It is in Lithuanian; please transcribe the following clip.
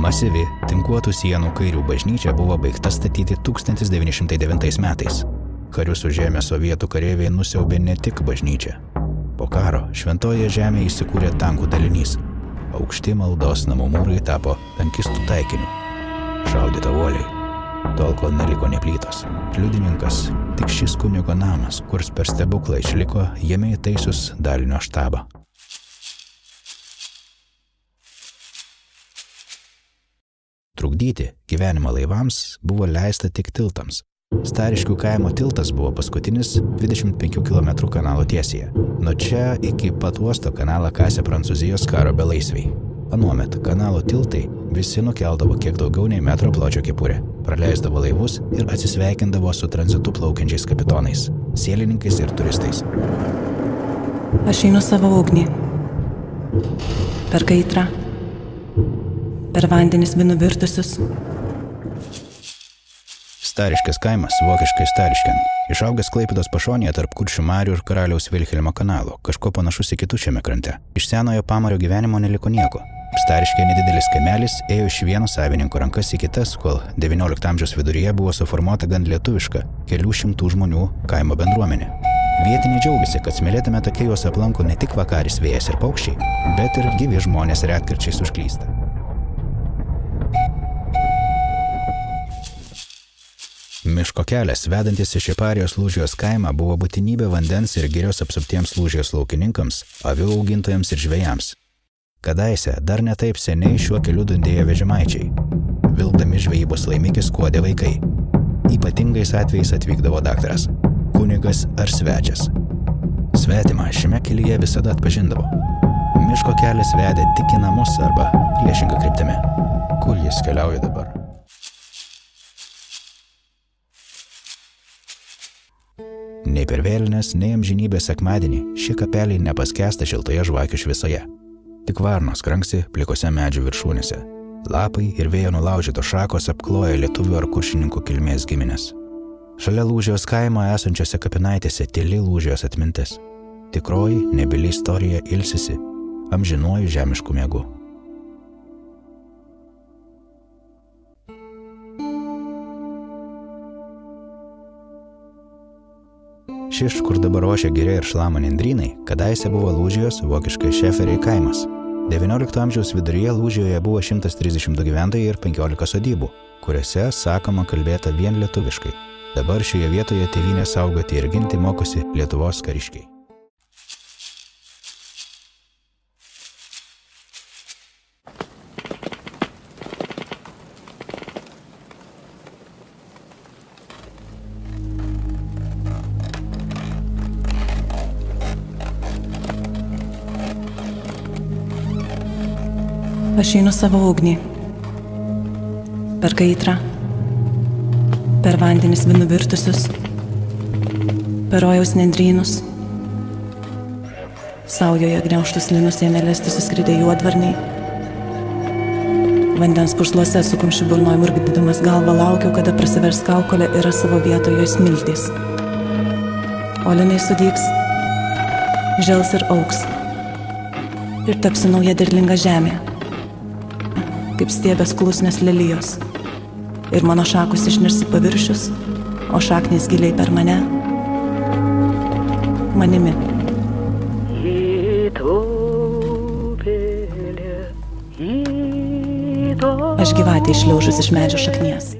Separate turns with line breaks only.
Masyvi, tinkuotų sienų kairių bažnyčia buvo baigta statyti 1909 metais. Karius užėmę sovietų kareiviai nusiaubė ne tik bažnyčią. Po karo Šventojoje žemėje įsikūrė tankų dalinys. Aukšti maldos namų mūrai tapo tankistų taikiniu. Šaudyta uoliai, tol kol neliko nė plytos. Liudininkas tik šis kunigo namas, kurs per stebuklą išliko jame įtaisius dalinio štabą. Trukdyti gyvenimą laivams buvo leista tik tiltams. Stariškių kaimo tiltas buvo paskutinis 25 km kanalo tiesėje. Nuo čia iki pat uosto kanalą kasė Prancūzijos karo belaisviai. Anuomet kanalo tiltai visi nukeldavo kiek daugiau nei metro pločio kepurę, praleisdavo laivus ir atsisveikindavo su tranzitu plaukiančiais kapitonais, sielininkais ir turistais.
Aš einu savo ugnį. Per kaitrą. Per vandenis vinu virtusius.
Stariškės kaimas, vokiškai Starišken, išaugęs Klaipėdos pašonėje tarp Kuršių marių ir Karaliaus Vilhelmo kanalo, kažko panašus į kitus šiame krante. Iš senojo pamario gyvenimo neliko nieko. Stariškė nedidelis kaimelis ėjo iš vieno savininko rankas į kitas, kol XIX amžiaus viduryje buvo suformuota gan lietuviška, kelių šimtų žmonių kaimo bendruomenė. Vietiniai džiaugiasi, kad smėlėtame take juos aplanko ne tik vakaris vėjas ir paukščiai, bet ir gyvi žmonės retkarčiais užklysta. Miško kelias, vedantis iš Šiparijos Lūžijos kaimą, buvo būtinybė vandens ir girios apsuptiems Lūžijos laukininkams, avių augintojams ir žvejams. Kadaise, dar ne taip seniai šiuo keliu dundėjo vežimaičiai. Vilkdami žvejybos laimikį skuodė vaikai. Ypatingais atvejais atvykdavo daktaras, kunigas ar svečias. Svetimą šiame kelyje visada atpažindavo. Miško kelias vedė tik į namus arba priešingą kryptimi. Kur jis keliauja dabar? Nei per vėlines, nei amžinybės sekmadienį šie kapeliai nepaskęsta šiltoje žvakių šviesoje. Tik varnos kranksi plikose medžių viršūnėse. Lapai ir vėjo nulaužytos šakos apkloja lietuvių ar kuršininkų kilmės giminės. Šalia Lūžijos kaimo esančiose kapinaitėse tyli Lūžijos atmintis. Tikroji, nebyli istorija ilsisi amžinuoju žemišku miegu. Šiš, kur dabar ošia giria ir šlama nendrynai, kadaise buvo Lūžijos, vokiškai Šeferiai kaimas. XIX amžiaus viduryje Lūžijoje buvo 132 gyventojai ir 15 sodybų, kuriuose sakoma kalbėta vien lietuviškai. Dabar šioje vietoje tėvynę saugoti ir ginti mokosi Lietuvos kariškiai.
Aš einu savo ugnį. Per kaitrą. Per vandenis vinu virtusius. Per rojaus nendrynus. Saujoje gniaužtus linus ėmė lesti suskridę juodvarniai. Vandens purslose su kumščiu burnoj murgdydamas galvą laukiau, kada prasivers kaukolė ir savo vietoje smiltys. O linai sudygs, žels ir auks. Ir tapsi nauja derlinga žemė. Kaip stiebės klusnės lelijos. Ir mano šakos išnirsi paviršius, o šaknys giliai per mane. Manimi. Aš gyvatė išliaužus iš medžio šaknies.